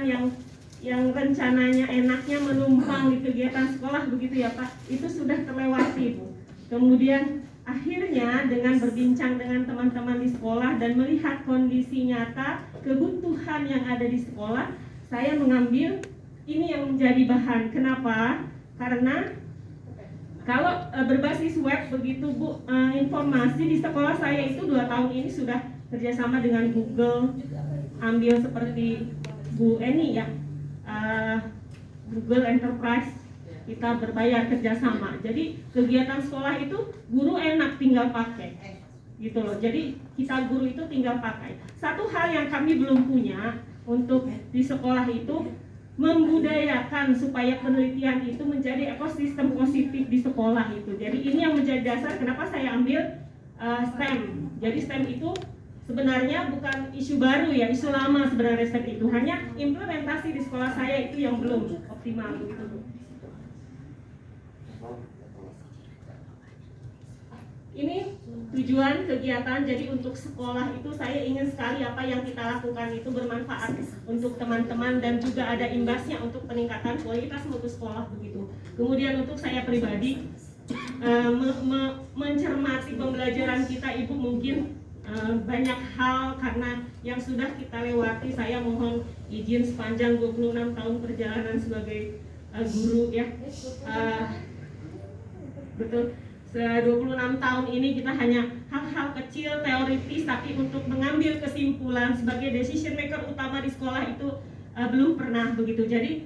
yang rencananya enaknya menumpang di kegiatan sekolah begitu ya Pak, itu sudah terlewati Bu. Kemudian akhirnya dengan berbincang dengan teman-teman di sekolah dan melihat kondisi nyata kebutuhan yang ada di sekolah, saya mengambil ini yang menjadi bahan. Kenapa? Karena kalau berbasis web begitu Bu, informasi di sekolah saya itu 2 tahun ini sudah kerjasama dengan Google, ambil seperti Bu Eni ya, Google Enterprise, kita berbayar kerjasama. Jadi kegiatan sekolah itu guru enak tinggal pakai, gitu loh. Jadi kita guru itu tinggal pakai. Satu hal yang kami belum punya untuk di sekolah itu membudayakan supaya penelitian itu menjadi ekosistem positif di sekolah itu. Jadi ini yang menjadi dasar kenapa saya ambil STEM. Jadi STEM itu sebenarnya bukan isu baru ya, isu lama sebenarnya STEM itu. Hanya implementasi di sekolah saya itu yang belum optimal begitu. Ini tujuan kegiatan, jadi untuk sekolah itu saya ingin sekali apa yang kita lakukan itu bermanfaat untuk teman-teman dan juga ada imbasnya untuk peningkatan kualitas mutu sekolah begitu. Kemudian untuk saya pribadi mencermati pembelajaran kita Ibu mungkin banyak hal karena yang sudah kita lewati. Saya mohon izin sepanjang 26 tahun perjalanan sebagai guru ya, betul. 26 tahun ini kita hanya hal-hal kecil teoritis, tapi untuk mengambil kesimpulan sebagai decision maker utama di sekolah itu belum pernah begitu. Jadi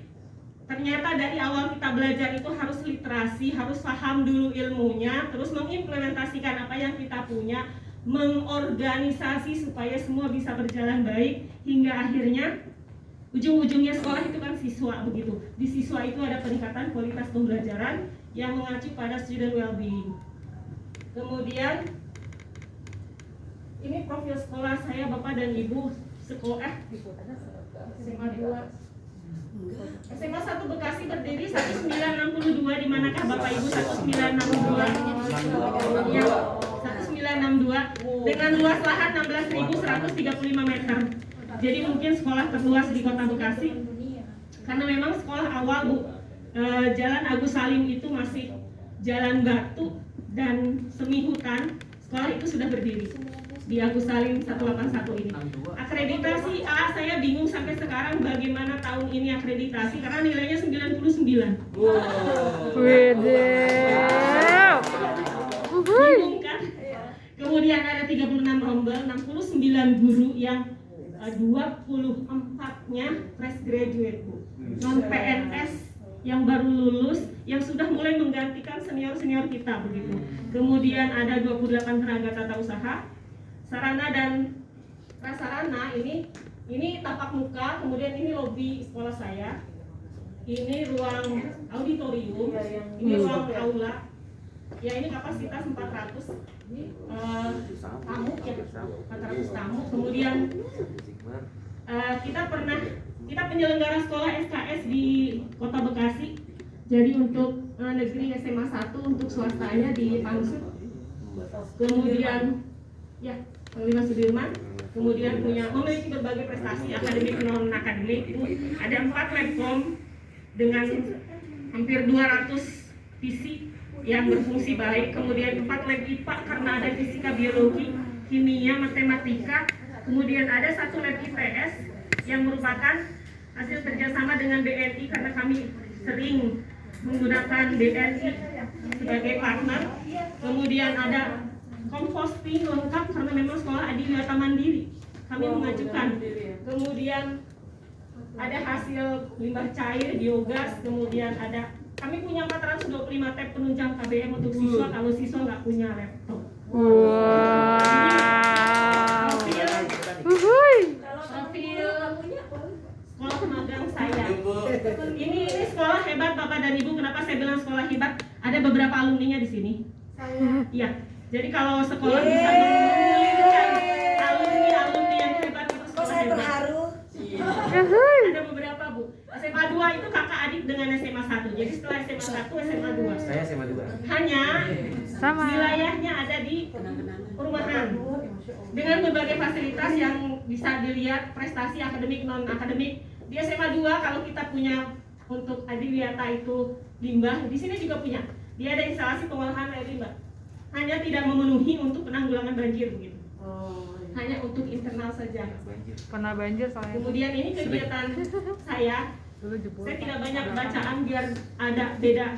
ternyata dari awal kita belajar itu harus literasi, harus paham dulu ilmunya, terus mengimplementasikan apa yang kita punya, mengorganisasi supaya semua bisa berjalan baik hingga akhirnya ujung-ujungnya sekolah itu kan siswa begitu. Di siswa itu ada peningkatan kualitas pembelajaran yang mengacu pada student well-being. Kemudian ini profil sekolah saya Bapak dan Ibu. Sekolah SMA 2, SMA 1 Bekasi berdiri 1962. Di manakah Bapak Ibu 1962? Ya, 1962 dengan luas lahan 16.135 meter. Jadi mungkin sekolah terluas di Kota Bekasi. Karena memang sekolah awal Bu, Jalan Agus Salim itu masih jalan batu dan semi hutan. Sekolah itu sudah berdiri di Agus Salim 181 ini. Akreditasi A, saya bingung sampai sekarang bagaimana tahun ini akreditasi karena nilainya 99. Bingung kan? Kemudian ada 36 rombel, 69 guru yang 24-nya fresh graduate Bu, non PNS yang baru lulus, yang sudah mulai menggantikan senior-senior kita begitu. Kemudian ada 28 tenaga tata usaha, sarana dan prasarana. Ini tapak muka, kemudian ini lobi sekolah saya, ini ruang auditorium, ini ruang aula. Ya ini kapasitas 400 tamu ya, 400 tamu. Kemudian kita penyelenggara sekolah SKS di Kota Bekasi. Jadi untuk negeri SMA 1, untuk swastanya di Pangsut. Kemudian ya Panglima Sudirman. Kemudian memiliki berbagai prestasi akademik non akademik. Ada 4 labcom dengan hampir 200 visi yang berfungsi baik. Kemudian 4 lab IPA karena ada fisika, biologi, kimia, matematika. Kemudian ada 1 lab IPS yang merupakan hasil kerjasama dengan BNI karena kami sering menggunakan BNI sebagai partner. Kemudian ada composting lengkap karena memang sekolah adiwiyata mandiri. Kami mengajukan. Kemudian ada hasil limbah cair, biogas. Kemudian kami punya 425 tab penunjang KBM untuk siswa kalau siswa nggak punya laptop. Profil sekolah magang saya. Ini sekolah hebat Bapak dan Ibu. Kenapa saya bilang sekolah hebat? Ada beberapa alumninya di sini. Iya. Jadi kalau sekolah bisa menggulirkan alumni yang hebat itu sekolah hebat. Ada beberapa Bu. SMA 2 itu kakak adik dengan SMA 1. Jadi setelah SMA 1, SMA 2. Saya SMA 2. Hanya wilayahnya ada di perumahan dengan berbagai fasilitas yang bisa dilihat, prestasi akademik non akademik di SMA 2 kalau kita punya untuk adiwiata itu limbah, di sini juga punya. Dia ada instalasi pengolahan air limbah. Hanya tidak memenuhi untuk penanggulangan banjir begitu. Hanya untuk internal saja. Pernah banjir soalnya. Kemudian ini kegiatan saya tidak banyak bacaan biar ada beda.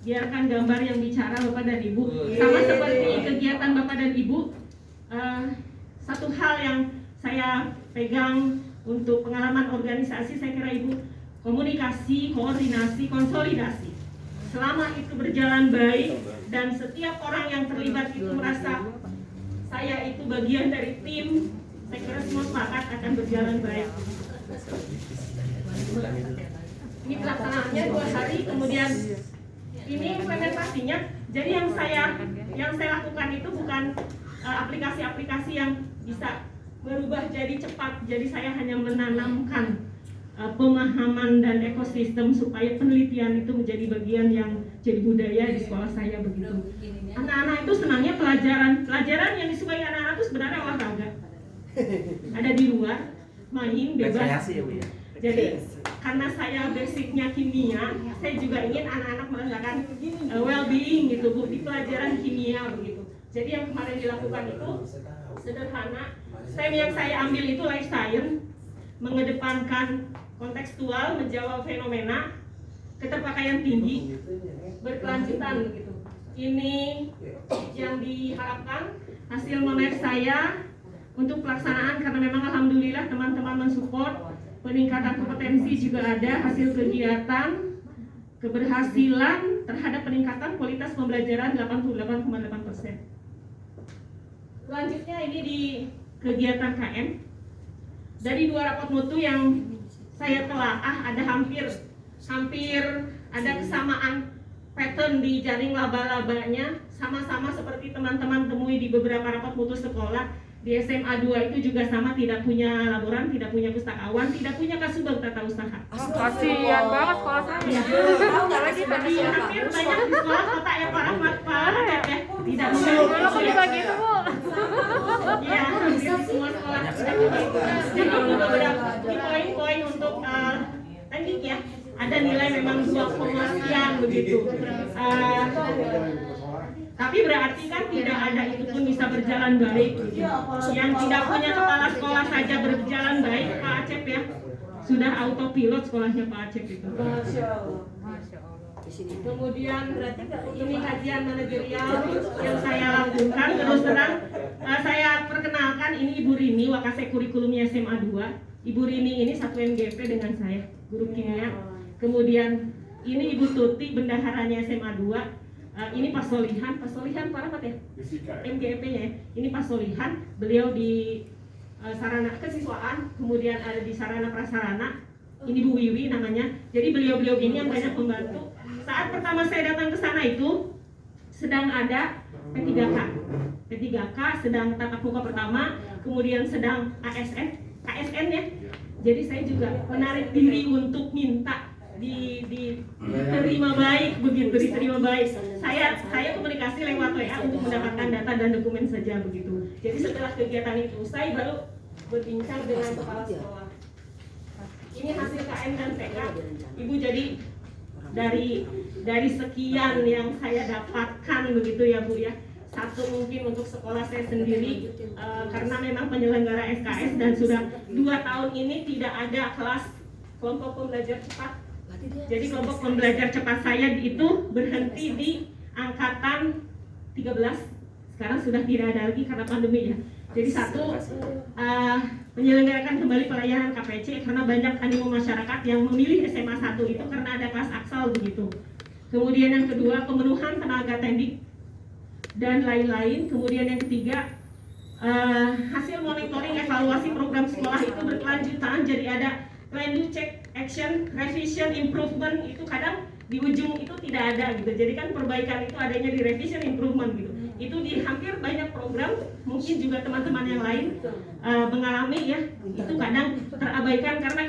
Biarkan gambar yang bicara Bapak dan Ibu. Sama seperti kegiatan Bapak dan Ibu, satu hal yang saya pegang untuk pengalaman organisasi, saya kira Ibu, komunikasi, koordinasi, konsolidasi. Selama itu berjalan baik dan setiap orang yang terlibat itu merasa saya itu bagian dari tim, saya kira semua sepakat akan berjalan baik. Ini pelaksanaannya 2 hari, kemudian ini implementasinya. Jadi yang saya lakukan itu bukan aplikasi-aplikasi yang bisa berubah jadi cepat. Jadi saya hanya menanamkan pemahaman dan ekosistem supaya penelitian itu menjadi bagian yang jadi budaya di sekolah saya begitu. Anak-anak itu senangnya pelajaran yang disukai anak-anak itu sebenarnya olahraga. Ada di luar, main bebas. Jadi karena saya basicnya kimia, saya juga ingin anak-anak merasakan well-being gitu Bu di pelajaran kimia begitu. Jadi yang kemarin dilakukan itu sederhana. STEM yang saya ambil itu life science, mengedepankan kontekstual, menjawab fenomena, keterpakaian tinggi, berkelanjutan begitu. Ini yang diharapkan hasil monet saya untuk pelaksanaan, karena memang alhamdulillah teman-teman mensupport, peningkatan kompetensi juga ada, hasil kegiatan, keberhasilan terhadap peningkatan kualitas pembelajaran 88,8%. Selanjutnya ini di kegiatan KM. Dari 2 rapot mutu yang saya telaah, ada hampir ada kesamaan pattern di jaring laba-labanya, sama-sama seperti teman-teman temui di beberapa rapat mutu sekolah. Di SMA 2 itu juga sama, tidak punya laboran, tidak punya pustakawan, tidak punya kasubag tata usaha. Kasihan banget sekolah saya. Tahu nggak lagi pada Di hampir banyak di sekolah kota yang parah ya, tidak memiliki Aku juga gitu Bu. ya, hampir semua sekolah sudah punya itu. Jadi beberapa di poin-poin untuk teknik ya, ada nilai memang 2, sekian begitu. Tapi berarti kan tidak ada itu pun bisa berjalan baik. Yang tidak punya kepala sekolah saja berjalan baik, Pak Acep ya. Sudah autopilot sekolahnya Pak Acep itu. Masya Allah. Kemudian ini kajian manajerial yang saya lakukan. Terus terang saya perkenalkan, ini Ibu Rini, Wakasek kurikulumnya SMA 2. Ibu Rini ini satu MGP dengan saya, guru kimia. Kemudian ini Ibu Tuti, bendaharanya SMA 2. Ini Pak Solihan Pak Rahmat ya? MGP-nya ya. Ini Pak Solihan, beliau di sarana kesiswaan, kemudian ada di sarana prasarana. Ini Bu Wiwi namanya. Jadi beliau-beliau ini yang banyak membantu. Saat pertama saya datang ke sana itu sedang ada P3K sedang tatap muka pertama, kemudian sedang KSN ya. Jadi saya juga menarik diri untuk minta diterima baik begitu, diterima baik. Saya komunikasi lewat WA untuk mendapatkan data dan dokumen saja begitu. Jadi setelah kegiatan itu saya baru berbincang dengan kepala sekolah. Ini hasil KM dan TK. Ibu, jadi dari sekian yang saya dapatkan begitu ya Bu ya. Satu mungkin untuk sekolah saya sendiri, karena memang penyelenggara SKS dan sudah 2 tahun ini tidak ada kelas kelompok pembelajar cepat. Jadi kelompok pembelajar cepat saya itu berhenti di angkatan 13. Sekarang sudah tidak ada lagi karena pandemi ya. Jadi satu, menyelenggarakan kembali pelayanan KPC karena banyak animo masyarakat yang memilih SMA 1 itu karena ada kelas aksal begitu. Kemudian yang kedua, pemenuhan tenaga tendik dan lain-lain. Kemudian yang ketiga, hasil monitoring evaluasi program sekolah itu berkelanjutan. Jadi ada value check, action, revision, improvement, itu kadang di ujung itu tidak ada gitu. Jadi kan perbaikan itu adanya di revision, improvement gitu. Itu di hampir banyak program, mungkin juga teman-teman yang lain mengalami ya, itu kadang terabaikan karena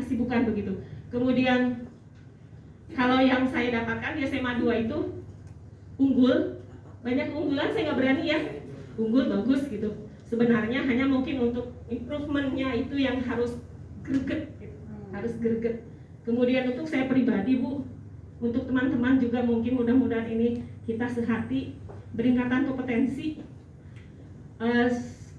kesibukan begitu. Kemudian kalau yang saya dapatkan di SMA 2 itu unggul, banyak keunggulan, saya nggak berani ya, unggul bagus gitu. Sebenarnya hanya mungkin untuk improvementnya itu yang harus greget harus greget. Kemudian untuk saya pribadi Bu, untuk teman-teman juga mungkin mudah-mudahan ini kita sehati, peningkatan kompetensi,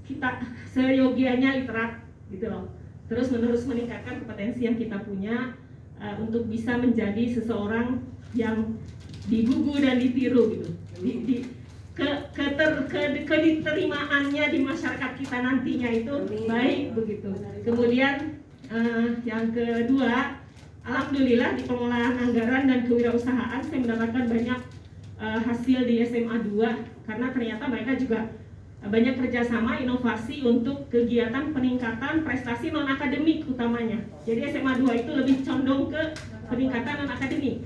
kita seyogianya literat gitu loh. Terus menerus meningkatkan kompetensi yang kita punya untuk bisa menjadi seseorang yang digugu dan ditiru gitu. Keterimaannya di masyarakat kita nantinya itu baik begitu. Kemudian yang kedua, alhamdulillah di pengelolaan anggaran dan kewirausahaan saya mendapatkan banyak hasil di SMA 2 karena ternyata mereka juga banyak kerjasama inovasi untuk kegiatan peningkatan prestasi non akademik utamanya. Jadi SMA 2 itu lebih condong ke peningkatan non akademik.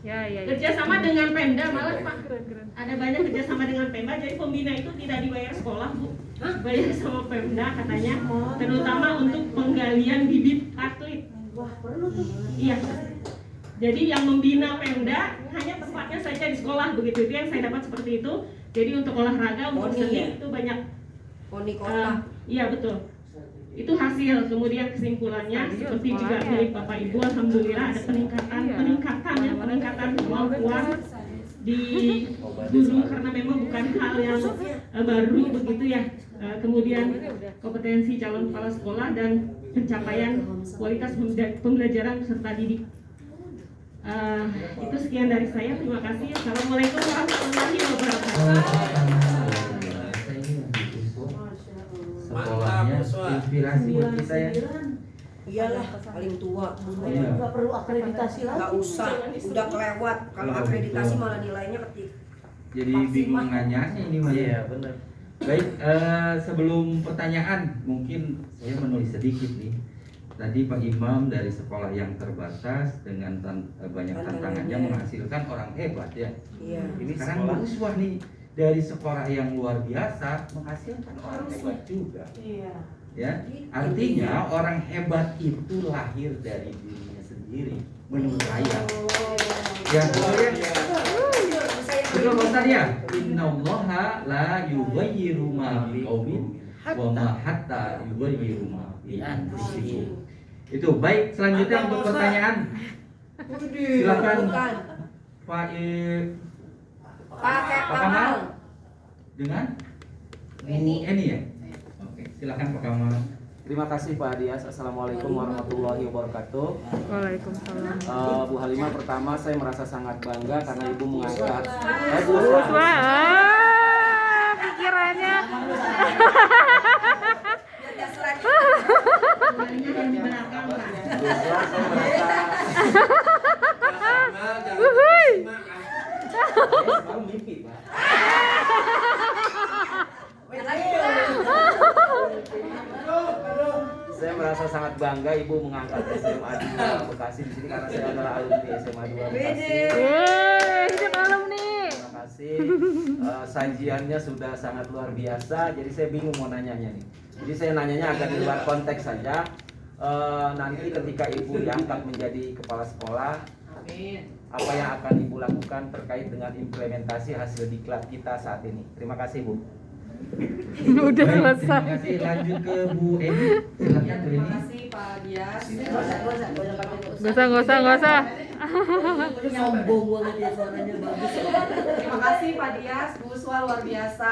Ya. Kerjasama dengan Pemda malah Pak, Keren. ada banyak kerjasama dengan Pemda. Jadi pembina itu tidak dibayar sekolah Bu, dibayar sama Pemda katanya, terutama untuk penggalian bibit atlet. Wah, perlu tuh. Iya. Jadi yang membina Pemda hanya tempatnya saja di sekolah begitu. Itu yang saya dapat seperti itu. Jadi untuk olahraga, untuk Poni, seni ya? itu banyak. Poni kota. Iya betul. Itu hasil. Kemudian kesimpulannya Iya, seperti juga sekolahnya. milik Bapak Ibu, alhamdulillah ada peningkatan kemampuan di guru karena memang bukan hal yang baru begitu ya. Kemudian kompetensi calon kepala sekolah dan pencapaian kualitas pembelajaran peserta didik. Itu sekian dari saya. Terima kasih. Assalamualaikum warahmatullahi wabarakatuh. Sekolahnya inspirasi buat kita ya. Iyalah, paling tua. Iya. Nggak perlu akreditasi lagi. Nggak usah, udah kelewat. Kalau Iya, akreditasi betul. malah nilainya ketik. Jadi bingung nanyanya ini Mas. Iya benar. Baik, sebelum pertanyaan mungkin saya menulis sedikit nih. Tadi Pak Imam dari sekolah yang terbatas dengan banyak tantangannya menghasilkan orang hebat ya. Iya. Ini sekarang Bu Uswah nih dari sekolah yang luar biasa menghasilkan orang hebat juga. Iya. Ya, artinya orang hebat itu lahir dari dirinya sendiri menurut saya. Ya, betul ya. Betul Pak Ustaz ya. Innallaha la yughayyiru ma biqaumin wa ma hatta yughayyiru ma bi anfusihim. Itu baik, selanjutnya untuk pertanyaan. Silakan Bukan. Pak Pakai Pak Kamal Kamal. dengan Bu Eni ya. Oke, silakan Pak Kamal. Terima kasih Pak Dias. Assalamualaikum warahmatullahi wabarakatuh. Waalaikumsalam. Bu Halimah, pertama saya merasa sangat bangga karena Ibu mengangkat. Wah, pikirannya. Biar dia selek. Semuanya yang di belakang Pak. Saya merasa Wuhui. selalu mimpi Pak. Saya merasa sangat bangga Ibu mengangkat SMA 2 Bekasi di sini karena saya adalah alumni SMA 2 Bekasi. Hidup malam nih. Terima kasih. Sajiannya sudah sangat luar biasa. Jadi saya bingung mau nanyanya nih. Jadi saya nanyanya agak di luar konteks saja. Nanti ketika Ibu diangkat menjadi kepala sekolah, apa yang akan Ibu lakukan terkait dengan implementasi hasil diklat kita saat ini? Terima kasih Bu. Udah Baik, selesai. terima kasih. Lanjut ke Bu Eni. Silakan Bu Terima Eni. kasih Pak Dias. Gak usah. Sombong banget ya, suaranya bagus. Terima kasih Pak Dias. Bu Uswah luar biasa.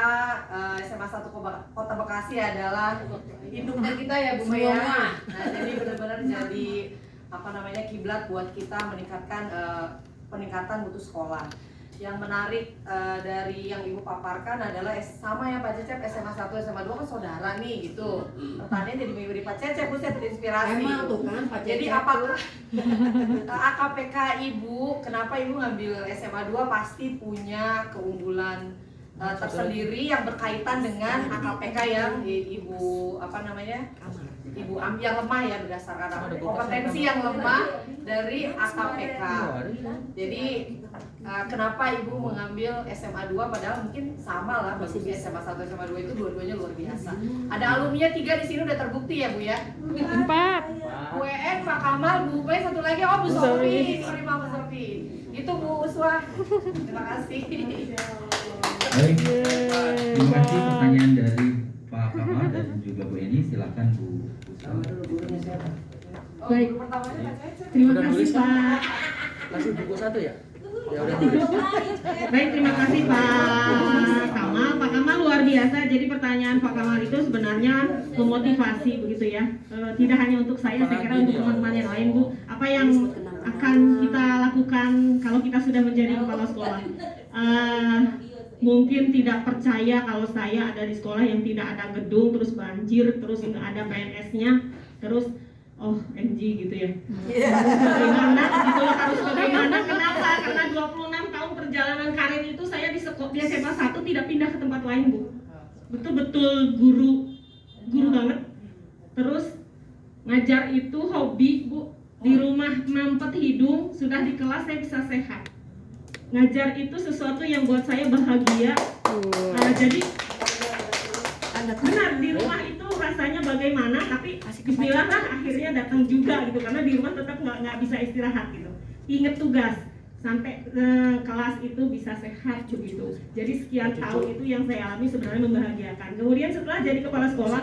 SMA 1 Kota Bekasi adalah induknya kita ya Bu Maya. Nah, jadi benar-benar jadi kiblat buat kita meningkatkan peningkatan mutu sekolah. Yang menarik dari yang Ibu paparkan adalah sama ya Pak Cecep, SMA 1, SMA 2 kan saudara nih gitu. Pertanyaan jadi mengikuti Pak Cecep, Bu saya terinspirasi. Emang tuh kan Pak Jadi Cecep apakah AKPK Ibu, kenapa Ibu ngambil SMA 2 pasti punya keunggulan tersendiri yang berkaitan dengan AKPK yang Ibu Ibu yang lemah ya berdasarkan kompetensi yang lemah dari AKPK. Jadi kenapa Ibu mengambil SMA 2 padahal mungkin sama lah bagusnya SMA 1 SMA 2 itu dua-duanya luar biasa. Ada alumni 3 di sini udah terbukti ya Bu ya. 4. Bu En, Pak Kamal, Bu Bay, satu lagi Bu Sofi. Sorry Bu Sofi. Itu Bu Uswah. Terima kasih. Baik, terima kasih pertanyaan dari Pak Kamal dan juga Bu Eni. Silakan Bu Uswah. Baik, Pertamanya Kak Cece. terima Udah kasih nulis, Pak. Kasih buku satu ya? Ya udah. Baik, terima kasih Pak Kamal. Pak Kamal luar biasa. Jadi pertanyaan Pak Kamal itu sebenarnya memotivasi begitu ya. Tidak hanya untuk saya kira untuk teman-teman yang lain Bu. Apa yang akan kita lakukan kalau kita sudah menjadi kepala sekolah? Mungkin tidak percaya kalau saya ada di sekolah yang tidak ada gedung, terus banjir, terus nggak ada PNS-nya, terus NG gitu ya. Bagaimana gitu loh, harus bagaimana? Kenapa? Karena 26 tahun perjalanan karir itu saya di SMA 1 tidak pindah ke tempat lain Bu. Betul-betul guru banget. Terus ngajar itu hobi Bu. Di rumah mampet hidung, sudah di kelas saya bisa sehat. Ngajar itu sesuatu yang buat saya bahagia. Jadi benar di rumah itu rasanya bagaimana, tapi bismillah lah akhirnya datang juga gitu, karena di rumah tetap nggak bisa istirahat gitu. Ingat tugas sampai kelas itu bisa sehat begitu. Jadi sekian tahun itu yang saya alami sebenarnya membahagiakan. Kemudian setelah jadi kepala sekolah,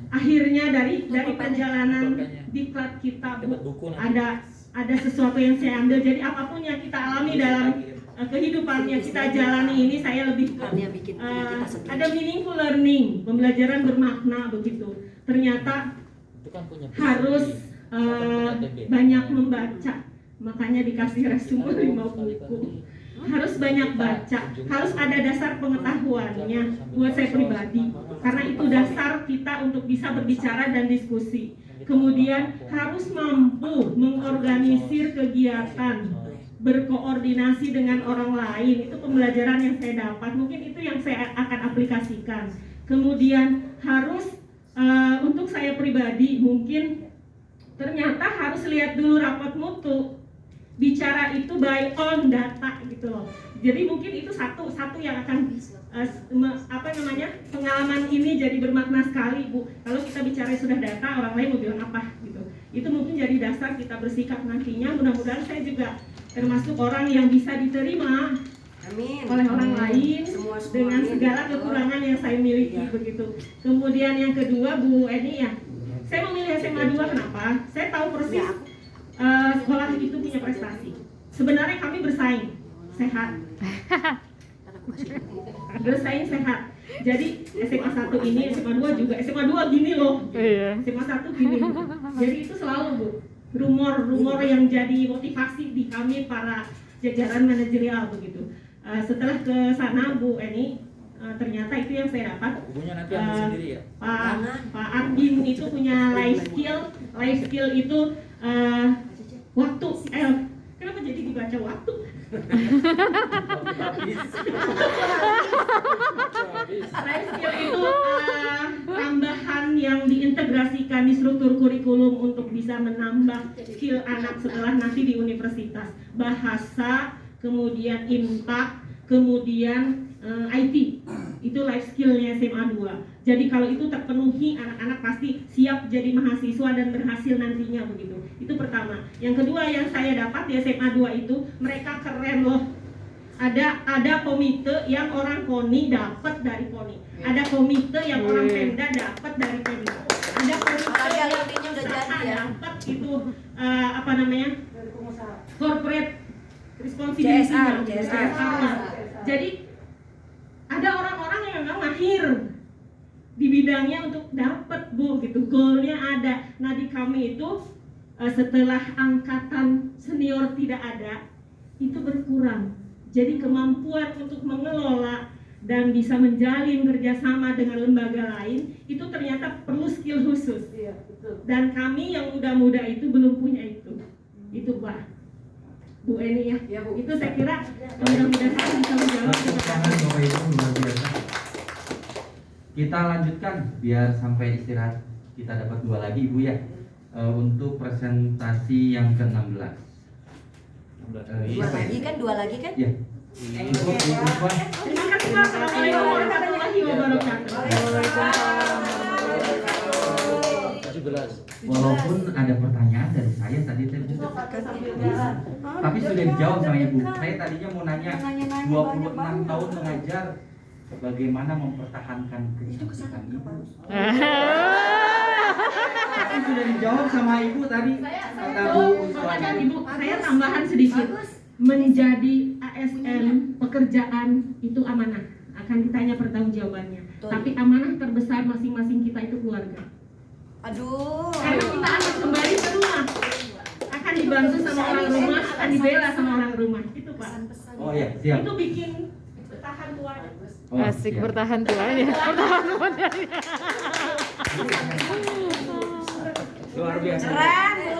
akhirnya dari perjalanan diklat kita Bu, ada sesuatu yang saya ambil. Jadi apapun yang kita alami dalam kehidupan yang kita jalani ini, saya lebih ke ada meaningful learning, pembelajaran bermakna begitu. Ternyata harus banyak membaca, makanya dikasih resume 5 buku. Harus banyak baca, harus ada dasar pengetahuannya buat saya pribadi, karena itu dasar kita untuk bisa berbicara dan diskusi. Kemudian harus mampu mengorganisir kegiatan, berkoordinasi dengan orang lain. Itu pembelajaran yang saya dapat, mungkin itu yang saya akan aplikasikan. Kemudian harus untuk saya pribadi mungkin ternyata harus lihat dulu rapat mutu, bicara itu by on data gitu loh. Jadi mungkin itu satu yang akan pengalaman ini jadi bermakna sekali Bu. Kalau kita bicara sudah data, orang lain mau bilang apa gitu. Itu mungkin jadi dasar kita bersikap nantinya. Mudah-mudahan saya juga termasuk orang yang bisa diterima oleh orang lain dengan segala kekurangan yang saya miliki begitu. Kemudian yang kedua Bu Eni ya, saya memilih SMA 2 kenapa? Saya tahu persis sekolah itu punya prestasi. Sebenarnya kami bersaing sehat. Bersaing sehat. Jadi SMA 1 ini, SMA 2 juga, SMA 2 gini loh. SMA 1 gini. Jadi itu selalu Bu, rumor yang jadi motivasi di kami para jajaran manajerial begitu. Setelah ke sana Bu Eni, ternyata itu yang saya dapat. Bukunya nanti ambil sendiri ya. Pak Ardim itu punya life skill itu waktu. Kenapa jadi dibaca waktu? Life skill itu tambahan yang diintegrasikan di struktur kurikulum untuk bisa menambah skill anak setelah nanti di universitas. Bahasa, kemudian impact, kemudian IT. Itu life skillnya SMA 2. Jadi kalau itu terpenuhi, anak-anak pasti siap jadi mahasiswa dan berhasil nantinya begitu. Itu pertama. Yang kedua yang saya dapat di SMA 2 itu, mereka keren loh. Ada komite yang orang KONI dapat dari KONI. Ada komite yang orang Pemda dapat dari Pemda. Ada komite yang usaha dapat itu corporate responsibility. CSR. Jadi ada orang-orang yang memang mahir di bidangnya untuk dapat Bu gitu. Goalnya ada. Nah di kami itu setelah angkatan senior tidak ada, itu berkurang. Jadi kemampuan untuk mengelola dan bisa menjalin kerjasama dengan lembaga lain itu ternyata perlu skill khusus. Dan kami yang muda-muda itu belum punya itu. Itu Pak Bu Eni ya. Itu saya kira mudah-mudahan bisa menjawab. Bapak Ibu luar biasa. Kita lanjutkan biar sampai istirahat kita dapat 2 lagi Ibu ya. Untuk presentasi yang ke-16. 2 lagi kan? Ya. Ibu, Terima kasih Pak. Assalamualaikum warahmatullahi wabarakatuh. Walaupun ada pertanyaan dari saya tadi Bu, tapi sudah dijawab sama Ibu. Saya tadinya mau nanya 26 tahun mengajar, bagaimana mempertahankan kecantikan Ibu. kan sudah dijawab sama Ibu tadi. Kata Bu Ada Uswani. Ibu, saya tambahan sedikit. Menjadi ASN pekerjaan itu amanah, akan ditanya pertanggungjawabannya. Betul. Tapi amanah terbesar masing-masing kita itu keluarga. Aduh. Karena kita akan kembali ke rumah, akan dibantu sama orang rumah, akan dibela sama orang rumah. Itu Pak. Oh ya, siap. Itu bikin bertahan tua. Oh, Asik siap. bertahan tuanya. Bertahan tuanya. Luar biasa. Keren.